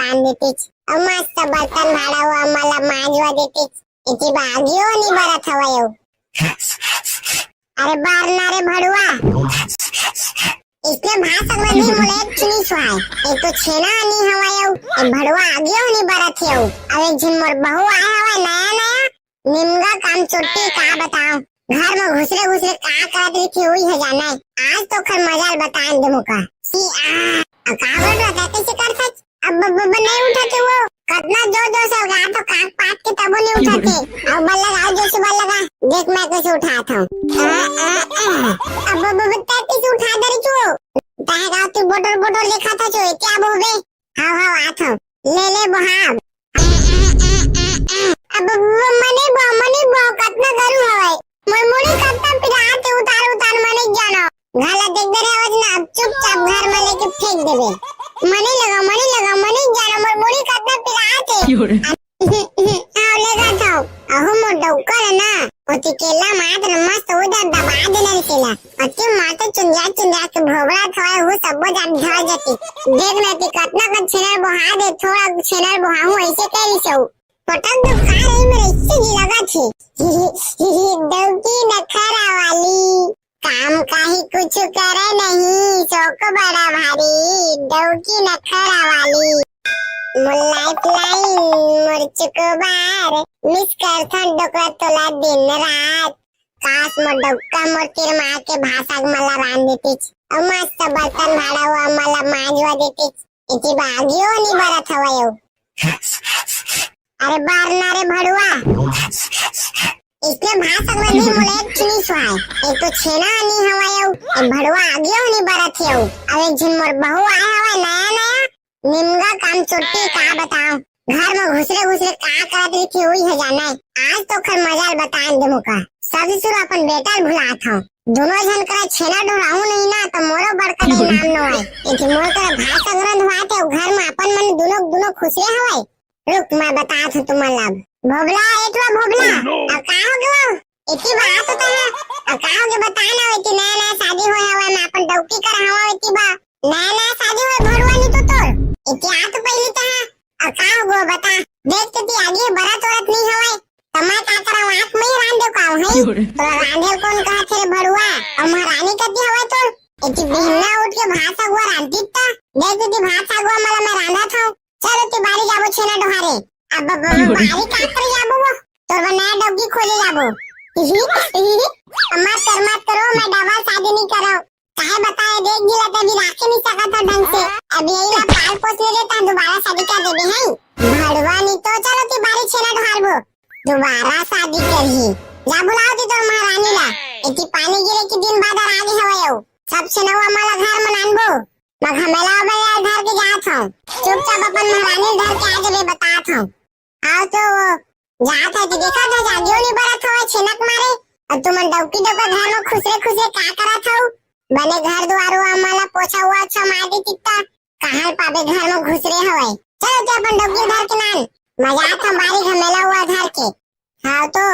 बांध देतीच. मस्त बर्तन भाडावं मला मांजवा देतीच. इथे बागियो नि बरत हवा येऊ. अरे बारणारे भडवा इसने भाषा मध्ये मुळे चुनी सुहाय. एक तो छेना आणि हवा येऊ. भडवा आगियो नि बरत येऊ. अरे झिमर बहु आया हवा नया नया निमगा काम चोटी का बताओ. घर में घुसरे घुसरे का करत रही थी हुई है जाना है. आज तो खर मजाल बताएं दे मुका. का बोल रहा था कैसे करता. अब नहीं उठाते वो कितना जोर से लगा तो काक पात के तबो नहीं उठाते. अब बल लगा जो से बल लगा देख मैं कैसे उठाता हूँ. अब कैसे उठा दे रही तू. ताहे तू बोटल बोटल देखा था जो क्या बोबे. हाँ हाँ आता ले ले बहाब. अब मने बो कितना करू हवे. मुरमुरी करता फिर आते उतार मने जानो. घाला देख दे रे आवाज ना. अब चुपचाप घर में लेके फेंक देबे. मने लगा मने जानो मुरमुरी करता फिर आते. आओ लेगा था. अहो मोडो कर ना. ओती केला मात मस्त उधर दबा देना केला. अति माता चुंजा के भोबड़ा थोड़ा हो सब जान झड़ जाती. देख ना कि कितना का छेनर बहा दे. थोड़ा छेनर बहाऊं ऐसे कैली सो. पटक तो खा रही मेरे इससे जी लगा थी. डौकी नखरा वाली काम का ही कुछ करे नहीं. शौक बड़ा भारी डौकी नखरा वाली. मुलायत लाइन मुर्च को बार मिस कर थन डोकरा तोला दिन रात. काश मोडक्का मोरतीर माँ के भाषा मला बांध देतीच. मस्त बर्तन भाडावं मला मांजवा देतीच. इथे बागियो नि बरत हवा येऊ. अरे बारणारे भडवा इसने भाषा मध्ये मुळे चुनी सुहाय. एक तो छेना आणि हवा येऊ. भडवा आगियो नि बरत येऊ. अरे झिमर बहु आया हवा नया नया निमगा काम चोटी का बताओ. घर में घुसरे घुसरे का करत रही थी हुई है जाना है. आज तो खर मजाल बताएं दे मुका. ससुर अपन बेटा भुलात हूँ. दोनों जन करा छेना ढोराहू नहीं ना तो मोरो बड़का नहीं नाम न है. इथे मोर करा भाषा ग्रंथ वाते घर में अपन मन दोनों खुशरे हवाई. रुक मैं बतात हूँ तुम्हारा लाभ. भोबला एटवा भोबला अब का हो गयो. इतनी बात होता है. अब का हो गयो बताना. इतनी नया शादी होया हुआ मैं अपन डौकी कर हवा. इतनी बा नया शादी हुआ भड़वा नहीं तो तोर इतनी आ तो पहले तो है. अब का हो गयो बता. देख तो ती आगे बरत औरत नहीं हवाई. तमा का करा आंख में रांधे का है. तो रांधे कौन कहा थे भड़वा. और महारानी कती हवा तो इतनी बिहना उठ के भाषा हुआ रांधी था. देख ती भाषा हुआ मला मैं रांधा था. चलो ती बारी जाबो छेना ढोहारे. अब बारी का कर जाबो वो तो नया डौकी खोले जाबो. मत करो मैं डबल शादी नहीं करो. काहे बताए देख जिला तभी राखे नहीं सका था ढंग से. अब यही ला पाल पोस ले लेता दोबारा शादी कर देबे हैं. भड़वा नहीं तो चलो ती बारी छेना ढोहारबो. दोबारा शादी करही जा बुलाओ ती तो महारानी ला. इतनी पानी गिरे के दिन बाद आगे हवा येऊ. सब छेनवा मला घर में नानबो. मैं घमेला अब घर के जात हूँ. चुपचाप अपन महारानी घर के आगे भी बतात हूँ. आओ तो जात है कि देखा था जागियो नहीं बरत हवा छेनक मारे. और तुम डौकी डोका घर में खुसरे का करत हूँ. बने घर द्वार हुआ मला पोछा हुआ अच्छा मार दी तित्ता. कहाँ पावे घर में घुसरे हवाई. चलो तो अपन डौकी घर के नान मजाक हम बारी घमेला हुआ घर के. हाँ तो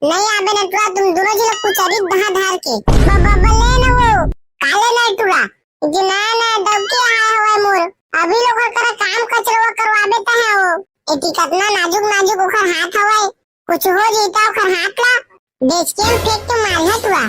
नहीं आबे न टुरा तुम दोनों जी लोग कुछ अरित दहा धार के. बल्ले न वो काले न टुरा जी ना डौकी आया हुआ मोर. अभी लोग करा काम कचरा करवाबे तो है वो. इतनी कितना नाजुक ओखर हाथ हवाई. कुछ हो जीता ओखर हाथ ला बेच के फेंक के मार है तुआ.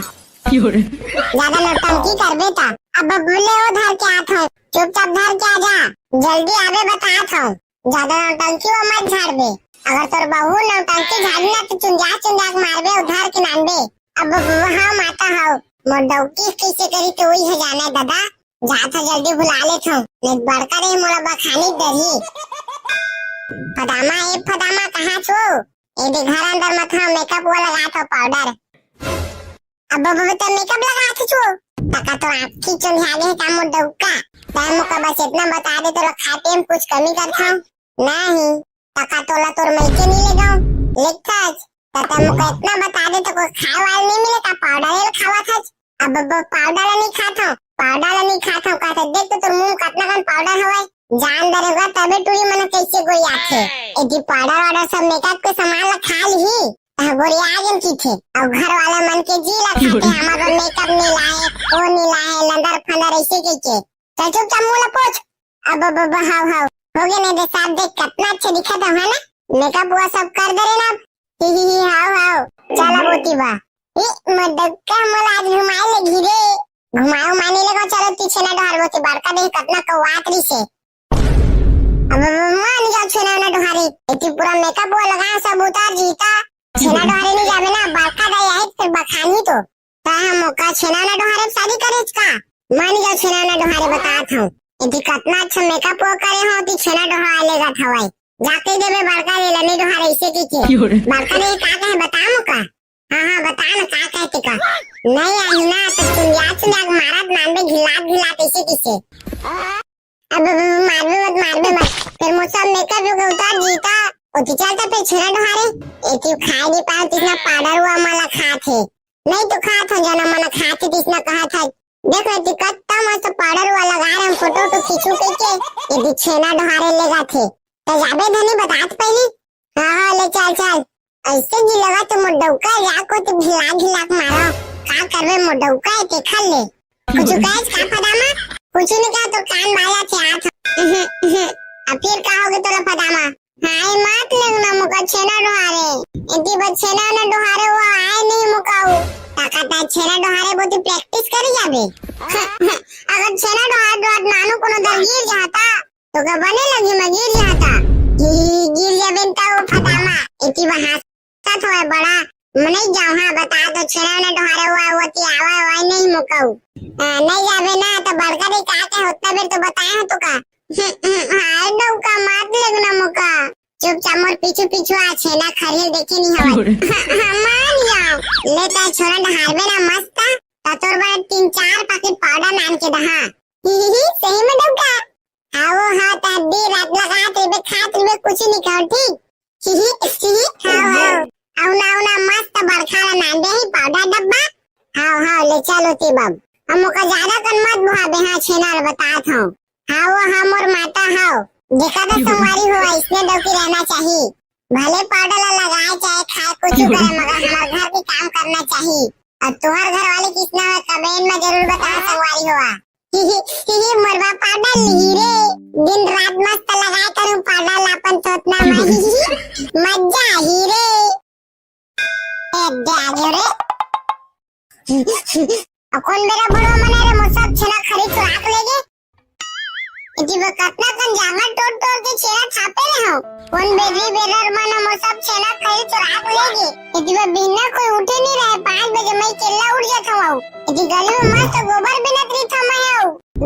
ज्यादा नौटंकी करबे ता. अब बोले वो धर के आत हूँ. चुपचाप धर के आ जा. जल्दी आवे बतात हूँ. ज्यादा नौटंकी वो मत झाड़बे. अगर तोर बहू नौटंकी झाड़ी ना तो चुंजा मारबे उधर के नानबे. अब वहाँ माता हो मोर डौकी कैसे करी तो वही है जाने दादा. जात है जल्दी बुला ले थो. नहीं बड़का रे मोला बखानी दरही. फदामा कहाँ छो. ये दे घर अंदर मत हो मेकअप वो लगा तो पाउडर. अब तो मेकअप लगा छो. तका तो आँखी चुंझा गए काम डौका. तय मुका बस इतना बता दे तो खाते में कुछ कमी कर था नहीं. तका तोला तोर मैके नहीं ले जाऊं लिखता. तता मुका इतना बता दे तो कोई खाए वाला नहीं मिले का पाउडर खावा था. अब पाउडर नहीं खाता. कहते देख तो तोर मुंह कितना कन पाउडर हवाई. जान दरेगा तबे टूरी मन कैसे गोरी आथे. एदी पाउडर सब मेकअप के सामान ला खा ली गोरी आगन की थे. और घर वाला मन के जी ला खाते हमारा मेकअप नहीं लाए वो नहीं लाए लंदर फंदर ऐसे के. चल चुपचाप मुंह ला पोछ. अब हाव हो गए नहीं दे साहब, देख कितना अच्छा दिखा था है ना। मेकअप हुआ सब कर दे रे ना। ही हाउ हाउ चला बोती बा ई मदक्का मोला आज घुमाए ले घिरे घुमाओ माने लगा। चलो पीछे ना डहार बोती बड़का देख कितना कवात रही से। अब मान जा छेना ना डहारी इतनी पूरा मेकअप वो लगा सब उतार जीता छेना डहारे नहीं जावे ना बड़का दे आई फिर बखानी तो ता मौका छेना ना डहारे शादी करे का मान जा छेना ना डहारे बतात हूं इतनी कितना अच्छा मेकअप वो करे हो ती छेना डहारे लेगा थवाई जाके देवे बड़का दे लने डहारे इसे की बड़का दे का कहे बताओ का। हाँ बता ना का कहते का नहीं आई ना तो चुंडिया मारत नाम घिलात इसे किसे। अब मारबे मत फिर मुझसे मेकअप जो उतार जीता और तू चलता फिर छेना डहारे एती खाए नहीं पाए तिसना पाउडर हुआ मला खाते नहीं तो खात हो जाना मला खाते तिसना कहा था देखो एती कितना मस्त पाउडर हुआ लगा रहे हम फोटो तो खींचू के एती छेना डहारे लेगा थे तो जाबे धनी बतात पहली। हाँ ले चल ऐसे जी लगा तो मोडौका जाको तो घिला मारो का करबे मोडौका ते खा ले कुछ कैस का फदामा कुछ नहीं कहा तो कान बाया थे हाथ अब फिर कहोगे तो फदामा हाय मात लगना मुका छेना डोहारे इतनी बच्चेना ना डोहारे वो आए नहीं मुकाऊ ताकता छेना डोहारे बोती प्रैक्टिस करी जाबे। अगर छेना डोहार नानो कोनो दर गिर जाता तो का बने लगी मैं गिर जाता गिर जाबे ता वो फदामा इतनी बहास थोड़ा बड़ा नहीं जाओ। हाँ बता दो छेना ना डोहारे हुआ होती आवा नहीं मुकाऊ नहीं जावे ना तो बड़का दे का के होता बेर तो बताए हो तो का हाय डौका मात लगना मुका चुपचाप मोर पीछू आ छेना खरील देखे नहीं हवा। मान जाओ लेता छोरा डहारबे ना मस्त तोर बा 3-4 पैकेट पाउडर नान के दहा सही में डौका आओ हाँ तड्डी रात लगा तेबे खात में कुछ नहीं कर ठीक हाँ औना मस्त बरखा नान दे ही पाउडर डब्बा। हाँ ले चलो ती बाब हमो का ज्यादा कन मत बुहाबे। हाँ छेना बतात हूं हाँ वो हम और माता हाओ देखा तो संवारी हुआ इसने डौकी रहना चाहिए भले पाउडर लगाए चाहे खाए कुछ करे मगर हमारे घर भी काम करना चाहिए और तुम्हारे घर वाले किसना है कमेंट में जरूर बताना संवारी हुआ। मरवा पाउडर लीरे दिन रात मस्त लगाए करूं पाउडर लापन तोतना मजा हीरे कौन मेरा बड़ो मने रे मुसब छेना खरीद राख लेगे इतनी कितना कन जांगर तोड़ के छेना छापे रहे हो कौन बेरी बेरर मने मुसब छेना खरीद राख लेगे इतनी बिना कोई उठे नहीं रहे 5 बजे मैं केला उड़ जाता हूं इतनी गली में मस्त गोबर बिना त्री थमा है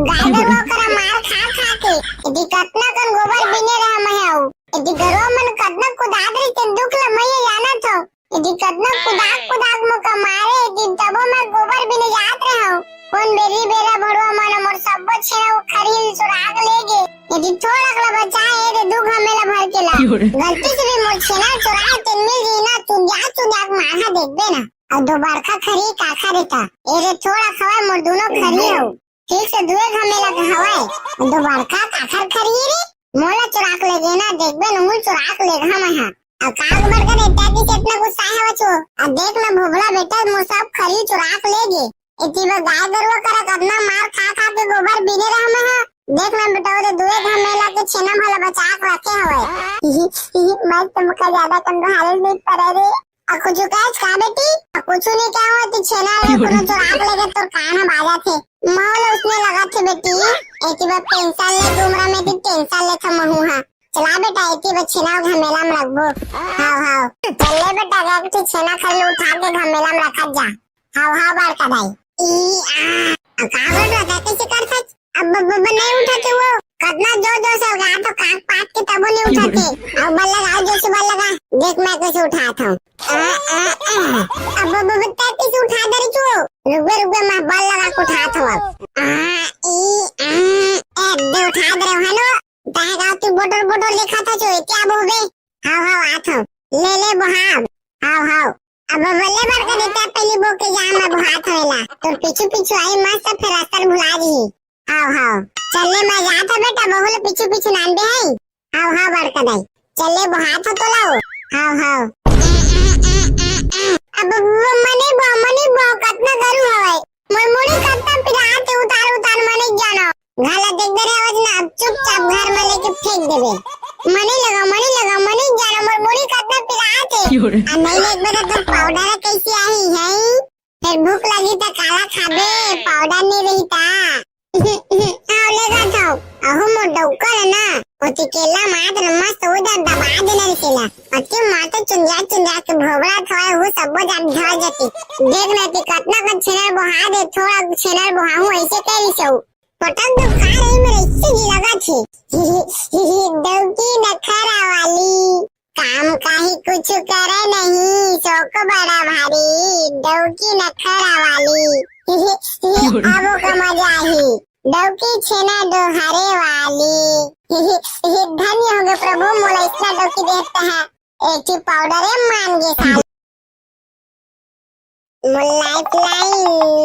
गाय गरवा करा मार खा के इतनी कितना कन गोबर बिने रहा मैं हूं इतनी गरवा मन कितना कुदाद रही ते दुख ल मैं जाना था इतनी कितना कुदाक मुका मारे इतनी तबो मैं गोबर बिने जात रहा हूं कौन बेरी बेरा भड़वा मन मोर सब छेना खरील सुराग लेगे यदि थोड़ा अगला बचाए रे दुख हमेला भर के ला गलती से भी मोर छेना चुराए तिन मिल जी ना तू माहा देखबे ना और दो बरखा खरी काखा देता एरे थोड़ा खवा मोर दोनों खरी हो ठीक से दुए हमेला हवाए दो बरखा काखर खरी रे मोला चुराक लेगे ना देखबे न मुल चुराक लेगा मैं अब काग बरका देता कि कितना गुस्सा है बच्चो अब देख ना भोबला बेटा मो सब खरी चुराक लेगे इतनी बार गाय गरुआ करा कितना मार खा के गोबर बिने रहा मैं देख ना बेटा वो दुए घर मेला के छेना भला बचा के रखे हवे मैं तुमका ज्यादा कंडो हाल नहीं पड़े रे आ कुछ कैच का बेटी कुछ नहीं क्या हुआ तू छेना रे कोनो चुराक लेके तो कान बाजा थे माल उसने लगा थे बेटी एती बार पेंशन ले तुमरा में ती टेंशन ले था महू हां चला बेटा एती बार छेना घमेला में रखबो। हां चले बेटा गा के छेना खरी उठा के घमेला में रखा जा। हां बड़का भाई कागज लगा कैसे कर सच अब नहीं उठाते वो कितना जो से लगा तो काग पात के तब नहीं उठाते अब बल लगा जो से बल लगा देख मैं कैसे उठाता हूं अब कैसे उठा दे तू रुक मैं बल लगा के उठाता हूं दे उठा दे है ना तागा तू बोतल लिखा था जो क्या बोबे। हां आता ले बहाब हां अब बल्ले बार का देता पहली बो के जा मैं बुहात होएला तो पीछू आई मस्त फिर रास्ता भुला दी। हां चले मैं जाता बेटा बहुल पीछू नान दे है हां बड़का दाई चले बुहात हो तो लाओ हां अब मने बो कितना करू हवे मोर मुड़ी कितना फिर आते उतार मने जानो घाला देख दे आवाज ना अब चुपचाप घर में लेके फेंक देबे। मनी लगा मनी जाना मोर मुड़ी कतना पिरात है। आ नहीं एक बार तो पाउडर कैसी आई है। फिर भूख लगी तो काला खाबे पाउडर नहीं रही ता। आओ लेगा था अहो मोर डौकर है ना ओती केला मात मस्त उधर दबा देना केला अति माते चुंजा के भोबड़ा थोड़ा हो सब जान झड़ जाती। देख ना कि कतना का छेनर बहा दे थोड़ा छेनर बहाऊं ऐसे कैली सो पटक दो खा रही मेरे इससे जी लगा थी। डौकी नखरा वाली काम काहे कुछ करे नहीं शौक बड़ा भारी डौकी नखरा वाली। अब का मजा ही डौकी छेना डोहारे वाली। धन्य हो गए प्रभु मोला इतना डौकी देता है एक ही पाउडर है मान गे साल मुलायत लाइन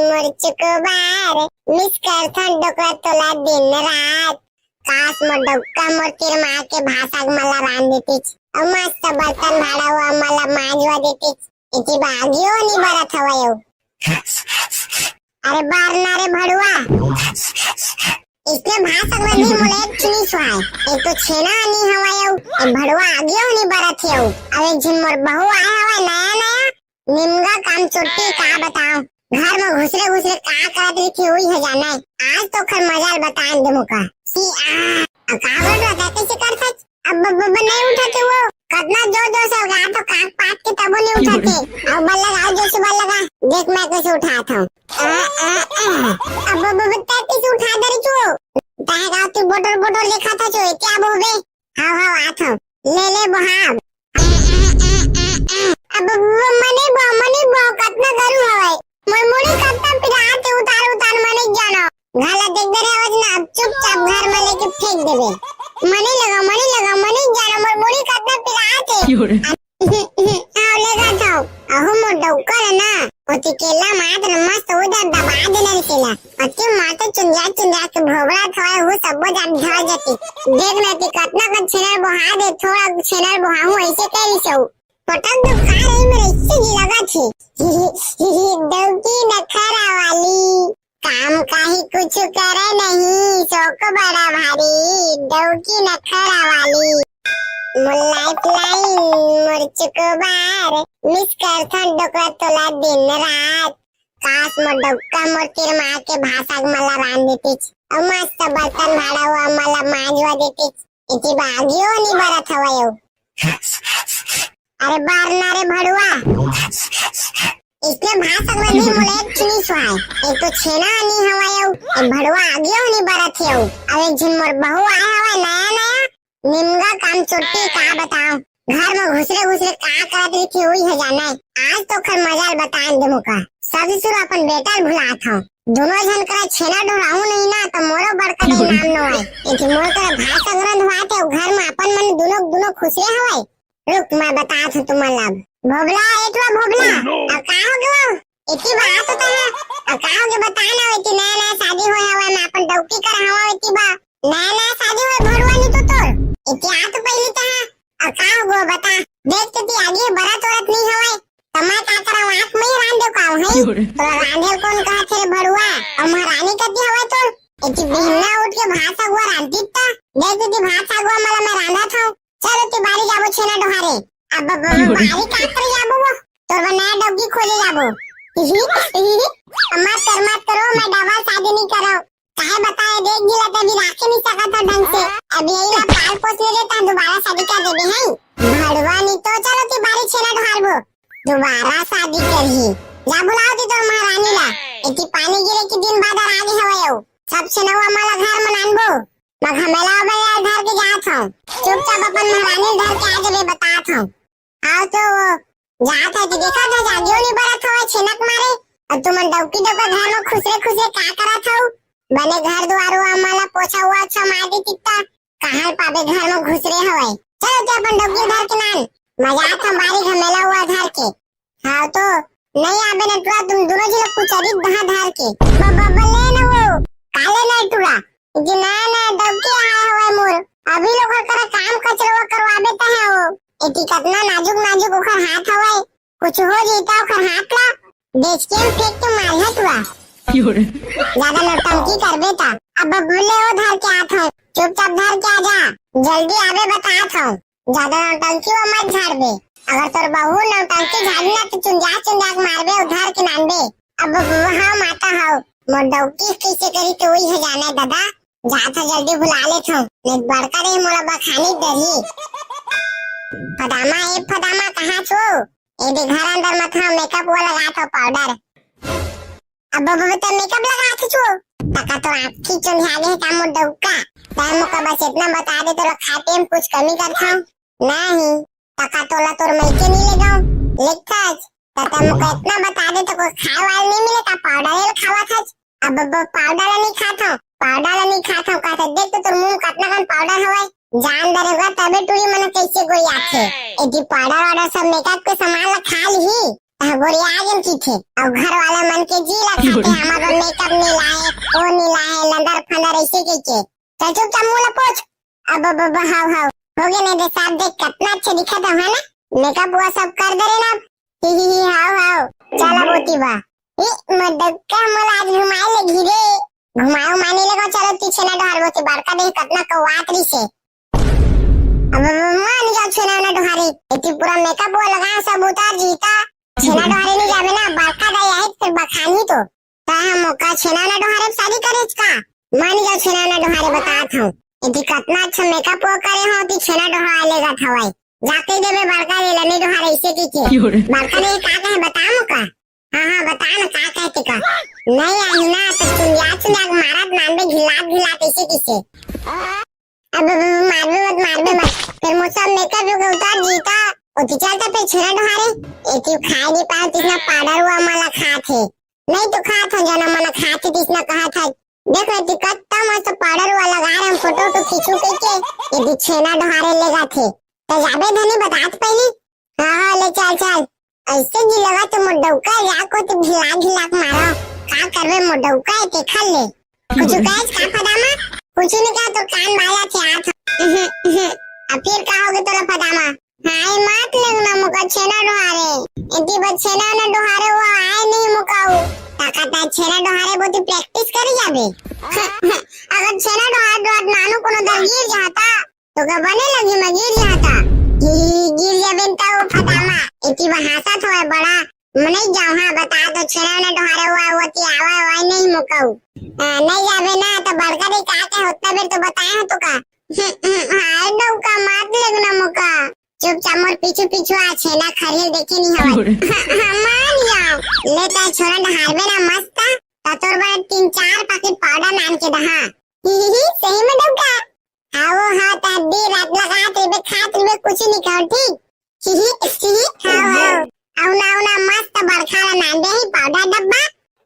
मुर्च को बार मिस कर थन डोकरा तोला दिन रात काश मोर डौका मोर तेर माँ के भाषा मला रान देती और मस्त बर्तन भाड़ा हुआ मला मांजवा देती इति बागियो नहीं बरत हवा यो। अरे बार ना रे भड़ुआ इसने भाषा में भी मोले चुनी सुहाय एक तो छेना नहीं हवा यो भड़ुआ आगियो नहीं बरत यो। अरे जिन मोर बहू आया हवा नया निमगा काम चोटी का बताऊं घर में घुसरे का करत थी हुई है जाना आज तो खर मजाल बताएं दे मुका सी आ कावड़ रहा कैसे करता अब नहीं उठाते वो कितना जोर से लगा तो काक पात के तब नहीं उठाते अब बल लगा जो से बल लगा देख मैं कैसे उठाता हूं अब बता कैसे उठा दे रे तू तागा तू बोतल लिखा था जो क्या बोबे हां आता ले बहाब अब मनी बो कितना करू हवे मोर मुड़ी कतना पिरात उतार मने जानो घाला देख दे आवाज ना अब चुपचाप घर में लेके फेंक देबे। मनी लगा मनी जाना मोर मुड़ी कतना पिरात है। आओ लेगा था अहो मोर डौकर है ना ओती केला मात मस्त उधर दबा देना केला अति माते चुंजा के भोबड़ा थोड़ा हो सब जान झड़ जाती। देख ना कि कितना का छेनर बहा दे थोड़ा छेनर बहाऊं ऐसे कैली सो पटक दो खा रही मेरे इससे जी लगा थी। डौकी नखरा वाली काम काहे कुछ करे नहीं शौक बड़ा भारी डौकी नखरा वाली मुलायत लाइन मुर्च को बार मिस कर थन डोकरा तोला दिन रात काश मोर डौका मोर तेर माँ के भाषा मला रान देती और मस्त बर्तन भाड़ा हुआ मला मांजवा देती इति बागियो नहीं बरत हवा यो। अरे बार ना रे भड़ुआ इसने भाषा में भी मोले चुनी सुहाय एक तो छेना नहीं हवा यो भड़ुआ आगियो नहीं बरत यो। अरे जिन मोर बहू आया हवा नया निमगा काम चोटी का बताऊं घर में घुसरे का करत थी हुई है जाना आज तो खर मजाल बताएं दे मुका सब सुर अपन बेटा भुला था दोनों जन करा छेना ढोराहू नहीं ना तो मोरो बड़का नाम न होय इति मोर करा भाषा ग्रंथ हुआ घर में अपन मन दोनों खुशरे हवाय। रुक मैं बतात हूँ तुम्हारा लाभ भोबला एटवा भोबला अब का हो गयो इतनी बात होता है अब का हो गयो बताना इतनी नया शादी होया हुआ मैं अपन डौकी कर हवा इतनी बा नया शादी होए भड़ुआ नहीं तो तोर इतनी आ तो पहली ता अब का हो गयो बता देख तो आगे बड़ा तोरत नहीं हवाय तमा का करा आंख में रान दे का है तो रांधे कौन कहा थे भड़ुआ और महारानी कती हवा तो इतनी बिहना उठ के भाषा हुआ रांधी ता देख तो भाषा हुआ मला मैं रांधा था चलो तू बारी जाबो छेना डोहारे अब बारी का कर जाबो वो तोर नया डब्बी खोले जाबो मत करो मैं डबल शादी नहीं करो काहे बताए देख जिला तभी राखे नहीं सका था ढंग से अब यही ला पाल पोस ले लेता दोबारा शादी कर देबे हैं भड़वा नहीं तो चलो तू बारी छेना डोहारबो दोबारा शादी करही जा बुलाओ दी तोर महारानी ला इतनी पानी गिरे के दिन बाद आगे हवयो सब छेनवा माला घर मनानबो मैं घमेला बया घर के जात हूं चुपचाप अपन महारानी घर के आ जाबे बतात हूं आओ तो जात है कि देखा था जागियो नहीं बरत हो छिनक मारे और तुम डौकी डौका घर में खुसरे का करत हो बने घर द्वार हुआ माला पोछा हुआ अच्छा मार दी तित्ता कहां पाबे घर में घुसरे हवे चलो ते अपन डौकी घर के नान मजा था बारी घमेला हुआ घर के हां तो नहीं आबे न तुआ तुम दोनों जी लोग कुछ अधिक दहा धार के बल्ले न वो काले न तुआ कि ना डौकी आया हुआ मोर अभी लोग कर काम कचरा करवाबे त है वो इति कितना नाजुक ओखर हाथ हवे कुछ हो जीता ओखर हाथ ला बेच के फेंक के मार है तुआ ज्यादा नौटंकी करबे ता अब बोले ओ धर के आत हूँ, चुपचाप धर के आ जा, जल्दी आवे बतात हूँ। ज्यादा नौटंकी वो मत झाड़बे, अगर तोर बहू नौटंकी झाड़ी ना तो चुंजा मारबे उधर के नानबे। अब हाँ माता हो मोर डौकी कैसे करी तो वही है जाने दादा, जात जल्दी बुला लेत हूँ, नहीं बड़का रे मोला बखानी दही। फदामा कहाँ छो? ए दे घर अंदर मत हो, मेकअप वो लगात हो पाउडर। अब तो मेकअप लगात छो, तका तो आँखी चुंझा गए का मोर डौका। तै मुका बस इतना बता दे तो खाते में कुछ कमी करत हूँ नहीं, तका तोला तोर मैके नहीं ले जाऊं लिखत, तका मुका इतना बता दे तो कोई खाए वाला नहीं मिले का पाउडर खावा था। अब पाउडर नहीं खाता कहते देख तो तोर मुंह कतना कन पाउडर हवाए, जान दरेगा तबे टूरी मन कैसे गोरी आथे। एदी पाउडर वाला सब मेकअप के सामान ला खा ली गोरी आगन की थे, और घर वाला मन के जी ला खाते हमारा मेकअप नहीं लाए वो नहीं लाए लंदर फंदर ऐसे के चल चुपचाप मुंह ला पोंछ। अब हाव हो गए नहीं दे साहब, देख कितना अच्छा दिखा था है ना, मेकअप वो सब कर दे रे ना। ही हाव चला बोती बा मदक्का मोला आज घुमाए ले घिरे घुमाओ माने लगा, चलो पीछे ना डहार बोती बड़का देख कितना कवात रही से। अब मान जाओ छेना ना डहारे इतनी पूरा मेकअप वो लगा सब उतार जीता, छेना डहारे नहीं जावे ना बड़का दे आई फिर बखानी तो हम मौका छेना ना डहारे शादी करे का मान जाओ छेना ना डहारे बतात हूं। इतनी कितना अच्छा मेकअप वो करे हो कि छेना डहार लेगा थवाई जाके देवे बड़का ले लेने डहारे ऐसे की बड़का ने का कहे बताओ का। हाँ बता ना का कहते का नहीं आई ना तो चुंजा मारत नानबे घिलात ऐसे किसे। अब मारबे मत फिर मुझसे मेकअप जो उतार जीता उती चलता पे छेना डहारे एती खाए नहीं पाए तिसना पाउडर हुआ मला खाथे नहीं तो खात हो जाना मन खाते तिसना कहा था देख रही कितना मस्त पाउडर हुआ लगा रहे हम फोटो तो खींचू के ये छेना डहारे लेगा थे तो जाबे धनी बतात पहले। हाँ ले चल ऐसे जी लगा तो मोडौका जाको तो घिला मारो का करबे मोडौका ते खा ले कुछ कहे का फदामा कुछ नहीं कहा तो कान बाला थे हाथ अब फिर कहोगे तोला फदामा हाय मत लगना मुका छेना डोहारे इतनी बच छेना ना डोहारे वो आए नहीं मुकाऊ ताकता छेना डोहारे बोती प्रैक्टिस करी जाबे अगर छेना डोहार नानू कोनो दर गिर जाता तो का बने लगी मैं गिर जाता गिर जाबे ता वो फदामा इतनी बहासा थोड़ा बड़ा नहीं जाओ। हाँ बता दो छेना ना डोहारे हुआ होती आवा नहीं मुकाऊ नहीं जाबे ना तो बड़का दे का के होता बेर तो बताया हो तो का हाय डौका मत लगना मुका चुपचाप मोर पीछू आ छेना खरील देखे नहीं हवा मान जाओ लेता छोरा डहारबे ना मस्त तोर बड़े 3-4 पैकेट पाउडर नान के दहा सही में डौका आओ हाँ तड्डी रात लगा तेबे खात में कुछ नहीं कर ठीक आओ ना मस्त बरखा ला नान दे ही पाउडर डब्बा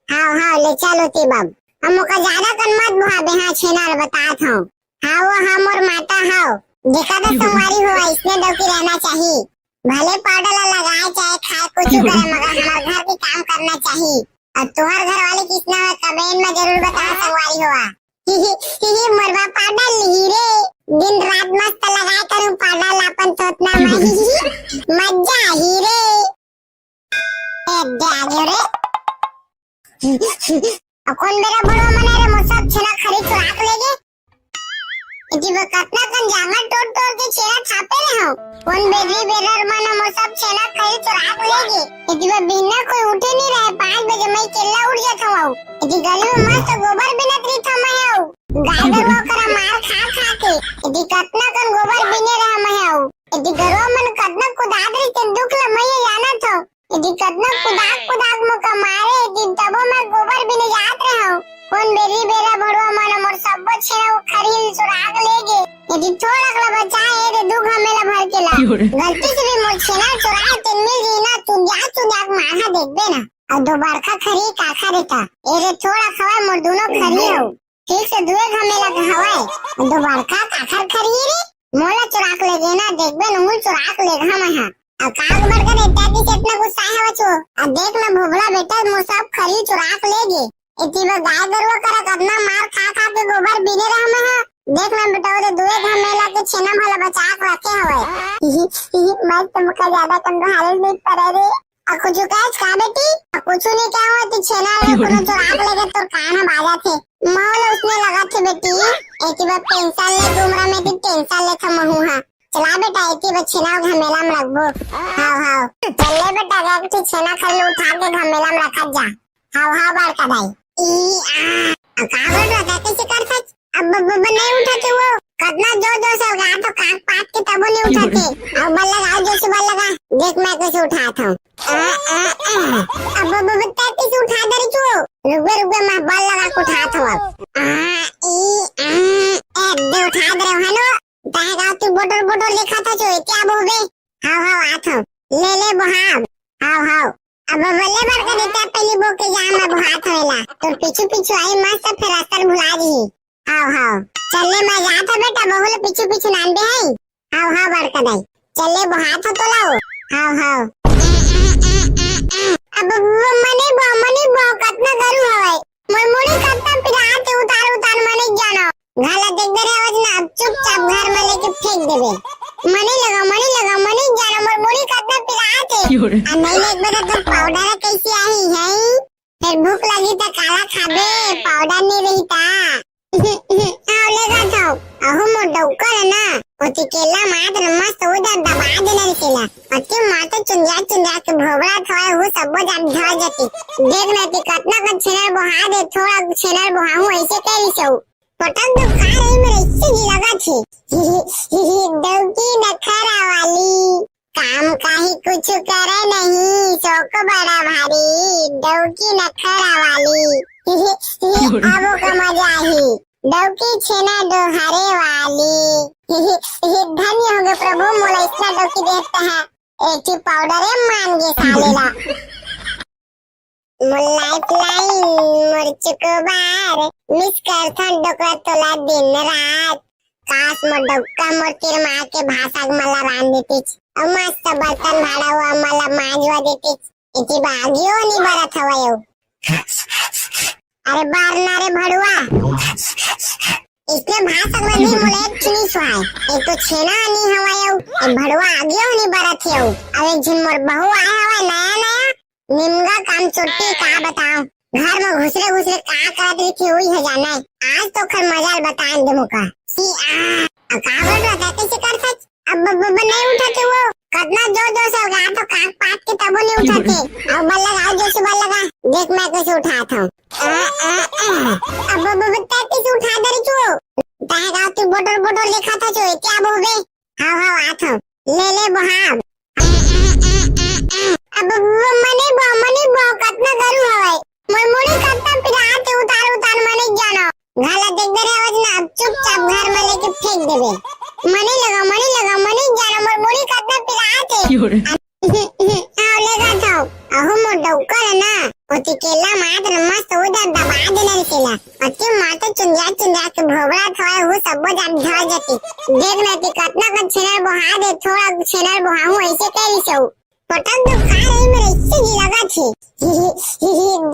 हाँ ले चलो ती बाब हमो का ज्यादा कन मत बुहाबे। हाँ छेना बतात हूं हाँ मोर माता हाओ देखा तो संवारी हुआ इसने डौकी रहना चाहिए भले पाउडर ला लगाए चाहे खाए कुछ करे मगर हमारे घर के काम करना चाहिए और तुम्हारे घर वाले किसना है कमेंट में जरूर बताना संवारी हुआ मरवा पाउडर ली रे दिन रात मस्त लगाए करूं पाउडर लापन तो उतना मजा ही रे आगे रे कौन मेरा बड़ो मने रे मुसब छेना खरीद चुराक लेगे इतनी कितना कन जांगर तोड़ के छेना छापे रहे हो कौन बेरी बेरर मने मुसब छेना खरीद चुराक लेगे इतनी बिना कोई उठे नहीं रहे 5 बजे मैं केला उड़ जाता हूं इतनी गली में मस्त गोबर बिना त्रिथा मैं हूं गाय गरवा करा मार खा के इतनी कितना कन गोबर बिने रहा मैं हूं इतनी गरवा मन कितना कुदाद रही ते दुख ल मैं जाना था इतनी कितना कुदाक मुका मारे इतनी तबो मैं गोबर बिने जात रहा हूं कौन बेरी बेरा बड़वा मन मोर सब छेना खरील सुराग लेगे यदि थोड़ा अगला बचाए रे दुख हमेला भर के ला गलती से भी मोर छेना चुराए तिन मिल जी ना तू जा माहा देखबे ना और दो बरखा खरी काखा देता ए रे थोड़ा खवा मोर दोनों खरी हो ठीक से दुए हमेला हवाए दो बरखा काखर खरी रे मोला चुराक लेगे ना देखबे न मुल चुराक लेगा मैं अब काग बरका देता कि कितना गुस्सा है बच्चो अब देख ना भोबला बेटा मो सब खरी चुराक लेगे इतनी बार गाय गरुआ करा कितना मार खा के गोबर बिने रहा मैं देख ना बेटा वो दुए घमेला के छेना भला बचा के रखे हवे मैं तुमका ज्यादा कंदो हाले नहीं पड़े रे कुछ कहच का बेटी कुछ नहीं क्या हुआ तू छेना रे कोनो चोराक लेके तोर कान में बाजा थे मौल उसने लगा थे बेटी एती बार टेंशन ले तुमरा में ती टेंशन ले था महू हां चला बेटा एती बार छेना घमेला में रखबो हां चल ले बेटा गा के छेना खाली उठा के घमेला में रखा जा हां बार का भाई ई आ का बेटा कैसे कर सच अब नहीं उठाते वो कितना जोर से होगा तो काक पाट के तब नहीं उठाते अब बल लगा जो से बल लगा देख मैं कैसे उठाता हूँ अब कैसे उठा दे तू रुक मैं बल लगा के उठाता हूँ दे उठा दे रहा है ना तागा तू बोटल लिखा था जो क्या बोबे हां आता ले बहाब हां अब बल्ले बार का देता पहली बो के जा मैं बहात होएला तो पीछे आई मस्त फिर रास्ता भुला दी हां चले मैं जाता बेटा बहुल पीछे नाम दे है हां बड़का दाई चले बहात तो लाओ हां अब मने बो कितना करू हवे मुड़ी करता फिर आते उतार मने जानो घाला देख दे आवाज ना अब चुपचाप घर में लेके फेंक देबे मने लगा मने जानो मोर मुड़ी करता फिर आते आ नहीं एक बार तो पाउडर कैसी आई है फिर भूख लगी तो काला खाबे पाउडर नहीं रहता अहो मोठा उकर ना होती केला मात्र मस्त उधर दबा देना केला अति मात्र चुंजा के भोबड़ा थोड़ा हो सब जान झड़ जाती देख ना कि कितना का छेनर बहा दे थोड़ा छेनर बहाऊं ऐसे कैसे सो पटक तो खा रही मेरे इससे जी लगा थी डौकी नखरा वाली काम का ही कुछ करे नहीं शौक बड़ा भारी डौकी नखरा वाली अब का मजा ही डौकी छेना डोहारे वाली धन्य हो गए प्रभु मोला इतना डौकी देता है एक ही पाउडर है मान गे सालेला मुल्लाइफ लाइन मुर्च को बार मिस कर थन डोकरा तोला दिन रात काश मो डौका मोर तेर माँ के भाषा मला रान देतीच और मस्त बर्तन भाड़ा हुआ मला मांजवा देतीच इति बागियो नहीं बरत हवा अरे बार ना रे भड़ुआ इसने भाषा में भी मोले चुनी सुहाय एक तो छेना नहीं हवायो एक भड़ुआ आगे नहीं बरत है अबे जिमर बहू आया हवा नया निमगा काम चोटी का बताओ घर में घुसरे का करत रही थी हुई है जाना आज तो खर मजाल बताएं दे मुका सी आ का बोल रहा कैसे कर सच अब नहीं उठाते वो कितना जोर से होगा तो काक पाट के तब नहीं उठाते अब बल लगा जो से बल लगा देख मैं कैसे उठाता हूँ अब कैसे उठा दे तू तागा तू बोटल लिखा था जो क्या बोबे हां आता ले बहाब अब मने बो कितना करू हवे मुड़ी करता फिर आते उतार मने जानो घाला देख दे आवाज ना अब चुपचाप घर में लेके फेंक देबे मने लगा मने जानो मोर मुड़ी करता फिर आते लेगा था अहो मोटा उकर ना होती केला मात्र मस्त उधर दबा देना केला अति मात्र चुंजा के भोबड़ा थोड़ा हो सब जान झड़ जाती देख ना कि कितना का छेनर बहा दे थोड़ा छेनर बहाऊं ऐसे कैसे सो पटक तो खा रही मेरे इससे जी लगा थी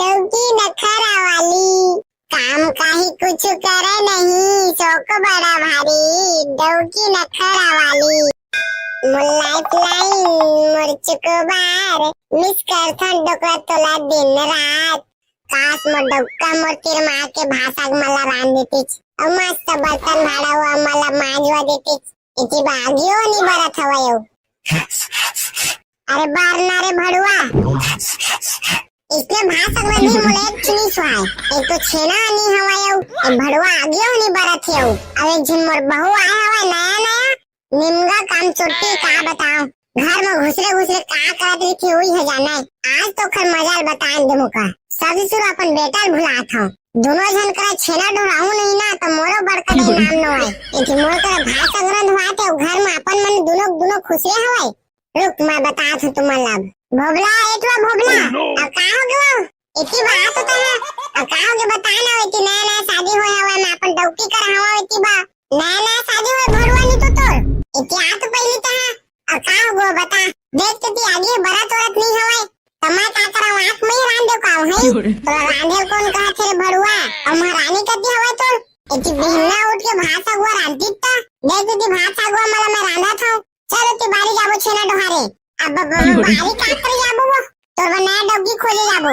डौकी नखरा वाली काम का ही कुछ करे नहीं शौक बड़ा भारी डौकी नखरा वाली मुल्लाइफ लाइन मुर्च को बार मिस कर थन डोकरा तोला दिन रात काश मो डौका मोर तेर माँ के भाषा मला रान देतीच और मस्त बर्तन भाड़ा हुआ मला मांजवा देतीच इति बागियो नहीं बरत हवायो अरे बार ना रे भड़ुआ इसने भाषा में भी मोले चुनी सुहाय एक तो छेना नहीं हवायो एक भड़ुआ आगियो नहीं बरत है अबे जिमर बहू आया हवा नया निमगा काम चोटी का बताओ घर में घुसरे का करत रही थी हुई है जाना आज तो खर मजाल बताएं दे मुका ससुर अपन बेटा भुला था दोनों जन करा छेना डोराऊ नहीं ना तो मोरो बड़का नाम न होय इति मोर करा भाषा ग्रंथ हुआते घर में अपन मन दोनों खुशे हवाय रुक मैं बता था तुम्हारा लाभ भोबला एटवा भोबला अब का हो गयो इति बात होता है अब का हो गयो बताना इति नया शादी होय हवा मैं अपन डौकी कर हवा इति बा नया शादी होय भड़ुआ नहीं तो तोर इतिहास तो पहले था अब का हो गयो बता देख के ती आगे बरात औरत नहीं हवाय तमा का करा आंख में रान दे का है तो रांधे कौन कहा थे भड़ुआ और महारानी कहती हवा तो इति बिहना उठ के भाषा हुआ रांधी था देख ती भाषा हुआ मला मैं रांधा था चलो ती बारी जाबो छेना डोहारे अब बारी का कर जाबो तो नया डब्बी खोले जाबो।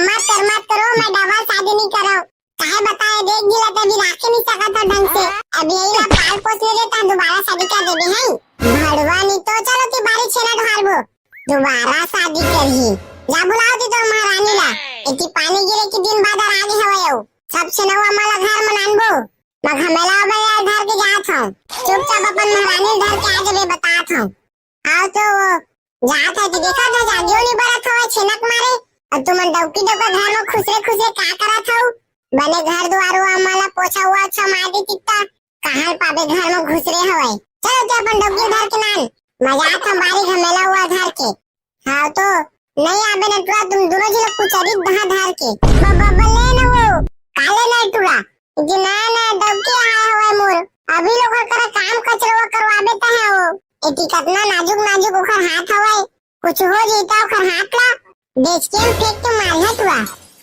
मत करो मैं डबल शादी नहीं करो। काहे बताए देख जिला तभी राखे नहीं सका था ढंग से। अभी यही ला पाल पोस ले लेता दोबारा शादी कर देबे हैं। भड़वा नहीं तो चलो ती बारी छेना ढालबो। दोबारा शादी करही। जा बुलाओ ती तो महारानी ला। इति पानी गिरे के दिन बाद आगे हवयो। सब छनवा माला घर में नानबो। मैं घमेला बया घर के जात हूं। चुपचाप अपन महारानी घर के आ जाबे बतात हूं। आओ तो जात है तो देखा था जागियो नहीं बरत हो छिनक मारे और तुम डौकी डौका घर में खुसरे खुसरे का करत हो। बने घर द्वार हुआ माला पोछा हुआ अच्छा मार दी तित्ता कहां पाबे घर में घुसरे हवे। चलो तो अपन डौकी घर के नान मजा था बारी घमेला हुआ घर के। हां तो नहीं आबे न टुआ तुम दोनों जी लोग कुछ अरी दहा धार के बल्ले न वो काले न टुआ कि ना डौकी आया हुआ मोर अभी लोग कर काम कचरवा करवाबे त है वो इति कितना नाजुक नाजुक ओखर हाथ हवे कुछ हो जीता ओखर हाथ ला बेच के फेंक के मारत हुआ।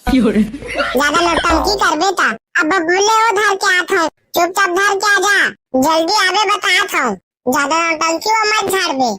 ज्यादा नौटंकी करबे ता अब बोले ओ धर के आत हूं चुपचाप धर के आ जा जल्दी आवे बतात हूं ज्यादा नौटंकी वो मत झाड़बे।